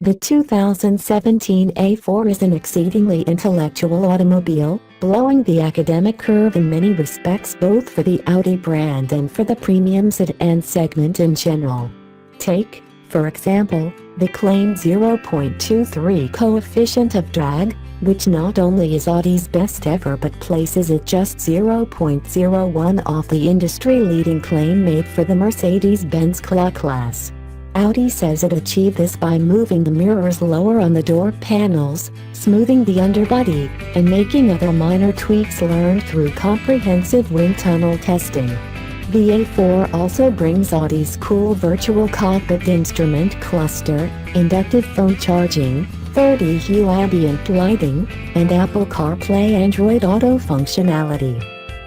The 2017 A4 is an exceedingly intellectual automobile, blowing the academic curve in many respects, both for the Audi brand and for the premium sedan segment in general. Take, for example, the claimed 0.23 coefficient of drag, which not only is Audi's best ever but places it just 0.01 off the industry-leading claim made for the Mercedes-Benz class. Audi says it achieved this by moving the mirrors lower on the door panels, smoothing the underbody, and making other minor tweaks learned through comprehensive wind tunnel testing. The A4 also brings Audi's cool virtual cockpit instrument cluster, inductive phone charging, 30-hue ambient lighting, and Apple CarPlay Android Auto functionality.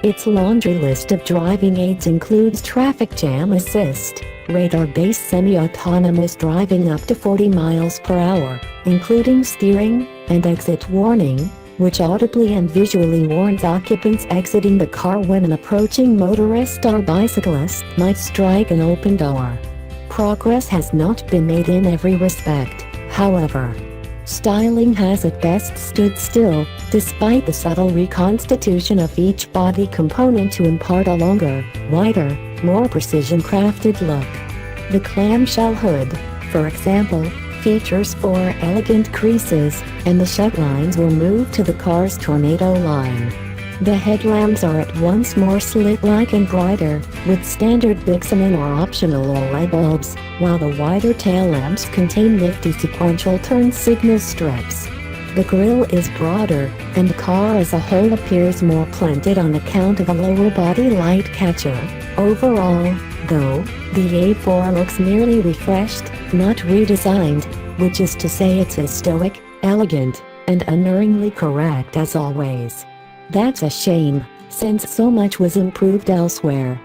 Its laundry list of driving aids includes traffic jam assist, radar-based semi-autonomous driving up to 40 miles per hour, including steering and exit warning, which audibly and visually warns occupants exiting the car when an approaching motorist or bicyclist might strike an open door. Progress has not been made in every respect, however. Styling has at best stood still, despite the subtle reconstitution of each body component to impart a longer, wider, more precision-crafted look. The clamshell hood, for example, features 4 elegant creases, and the shed lines were moved to the car's tornado line. The headlamps are at once more slit-like and brighter, with standard bixenon or optional OLED bulbs, while the wider tail lamps contain nifty sequential turn signal strips. The grille is broader, and the car as a whole appears more planted on account of a lower body light catcher. Overall, though, the A4 looks merely refreshed, not redesigned, which is to say it's as stoic, elegant, and unerringly correct as always. That's a shame, since so much was improved elsewhere.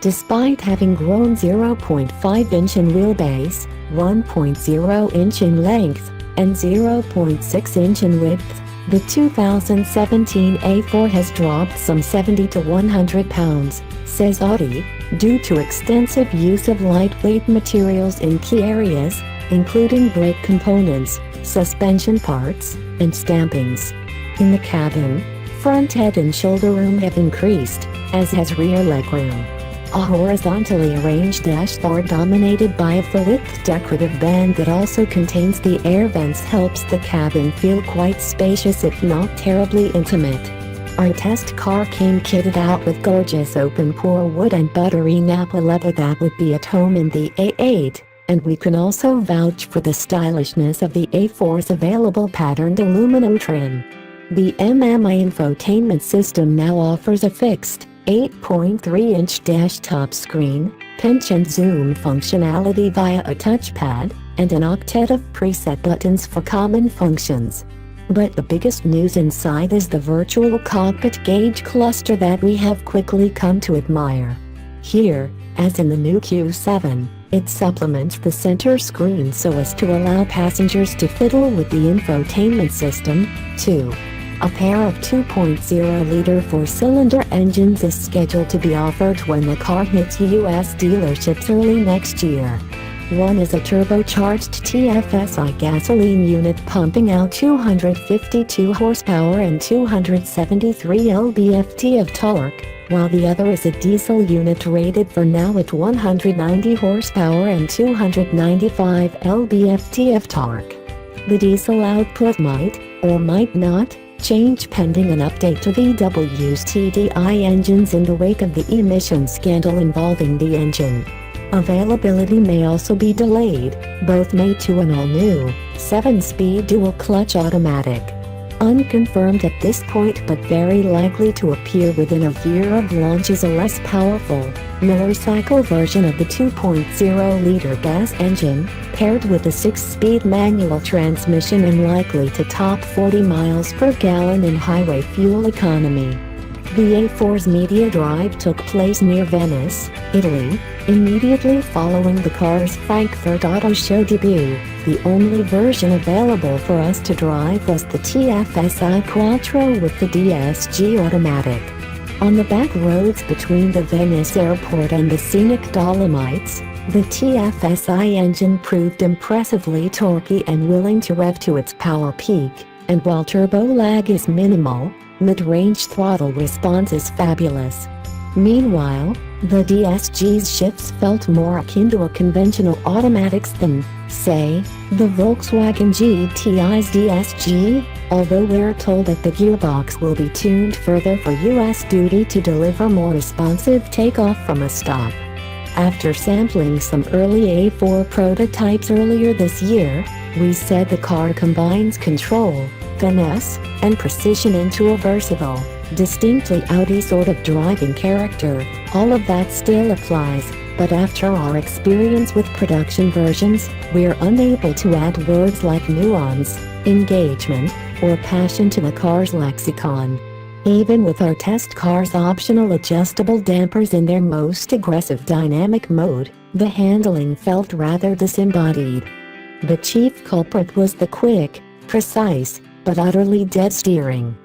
Despite having grown 0.5-inch in wheelbase, 1.0-inch in length, and 0.6-inch in width, the 2017 A4 has dropped some 70 to 100 pounds, says Audi, due to extensive use of lightweight materials in key areas, including brake components, suspension parts, and stampings. In the cabin, front head and shoulder room have increased, as has rear legroom. A horizontally arranged dashboard dominated by a full-width decorative band that also contains the air vents helps the cabin feel quite spacious if not terribly intimate. Our test car came kitted out with gorgeous open-pore wood and buttery Napa leather that would be at home in the A8, and we can also vouch for the stylishness of the A4's available patterned aluminum trim. The MMI infotainment system now offers a fixed 8.3-inch dash-top screen, pinch and zoom functionality via a touchpad, and an octet of preset buttons for common functions. But the biggest news inside is the virtual cockpit gauge cluster that we have quickly come to admire. Here, as in the new Q7, it supplements the center screen so as to allow passengers to fiddle with the infotainment system, too. A pair of 2.0-liter 4-cylinder engines is scheduled to be offered when the car hits U.S. dealerships early next year. One is a turbocharged TFSI gasoline unit pumping out 252 horsepower and 273 lb-ft of torque, while the other is a diesel unit rated for now at 190 horsepower and 295 lb-ft of torque. The diesel output might, or might not, change pending an update to VW's TDI engines in the wake of the emission scandal involving the engine. Availability may also be delayed, both made to an all-new, 7-speed dual-clutch automatic. Unconfirmed at this point but very likely to appear within a year of launch is a less powerful, millicycle version of the 2.0-liter gas engine, paired with a 6-speed manual transmission and likely to top 40 miles per gallon in highway fuel economy. The A4's media drive took place near Venice, Italy, immediately following the car's Frankfurt Auto Show debut. The only version available for us to drive was the TDI Quattro with the DSG automatic. On the back roads between the Venice airport and the scenic Dolomites, The TFSI engine proved impressively torquey and willing to rev to its power peak, and while turbo lag is minimal, mid-range throttle response is fabulous. Meanwhile, the DSG's shifts felt more akin to a conventional automatics than, say, the Volkswagen GTI's DSG, although we're told that the gearbox will be tuned further for US duty to deliver more responsive takeoff from a stop. After sampling some early A4 prototypes earlier this year, we said the car combines control, finesse, and precision into a versatile, distinctly Audi sort of driving character. All of that still applies, but after our experience with production versions, we're unable to add words like nuance, engagement, or passion to the car's lexicon. Even with our test car's optional adjustable dampers in their most aggressive dynamic mode, the handling felt rather disembodied. The chief culprit was the quick, precise, but utterly dead steering.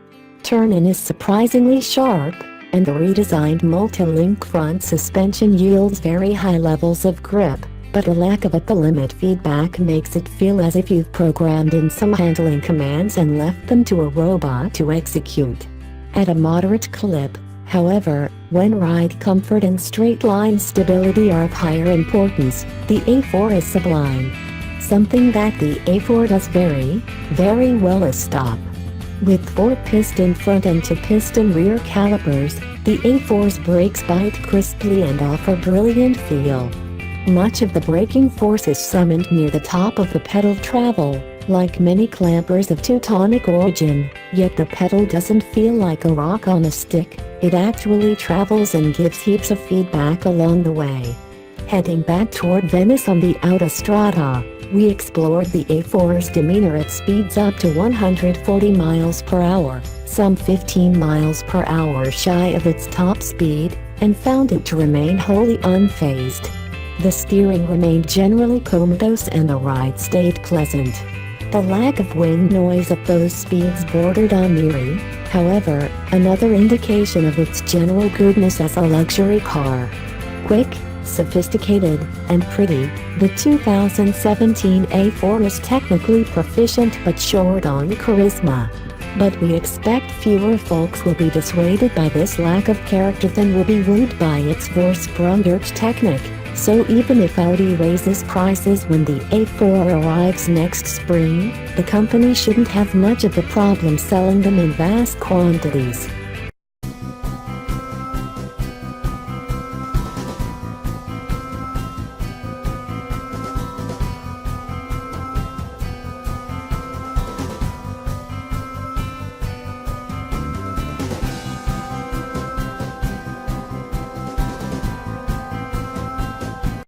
Turn-in is surprisingly sharp, and the redesigned multi-link front suspension yields very high levels of grip, but a lack of at-the-limit feedback makes it feel as if you've programmed in some handling commands and left them to a robot to execute. At a moderate clip, however, when ride comfort and straight-line stability are of higher importance, the A4 is sublime. Something that the A4 does very, very well is stop. With 4-piston front and 2-piston rear calipers, the A4's brakes bite crisply and offer brilliant feel. Much of the braking force is summoned near the top of the pedal travel, like many clampers of Teutonic origin, yet the pedal doesn't feel like a rock on a stick, it actually travels and gives heaps of feedback along the way. Heading back toward Venice on the Autostrada, we explored the A4's demeanor at speeds up to 140 miles per hour, some 15 miles per hour shy of its top speed, and found it to remain wholly unfazed. The steering remained generally commodious and the ride stayed pleasant. The lack of wind noise at those speeds bordered on eerie, however, another indication of its general goodness as a luxury car. Quick, sophisticated, and pretty, the 2017 A4 is technically proficient but short on charisma. But we expect fewer folks will be dissuaded by this lack of character than will be wooed by its Vorsprung Technik. So even if Audi raises prices when the A4 arrives next spring, the company shouldn't have much of a problem selling them in vast quantities.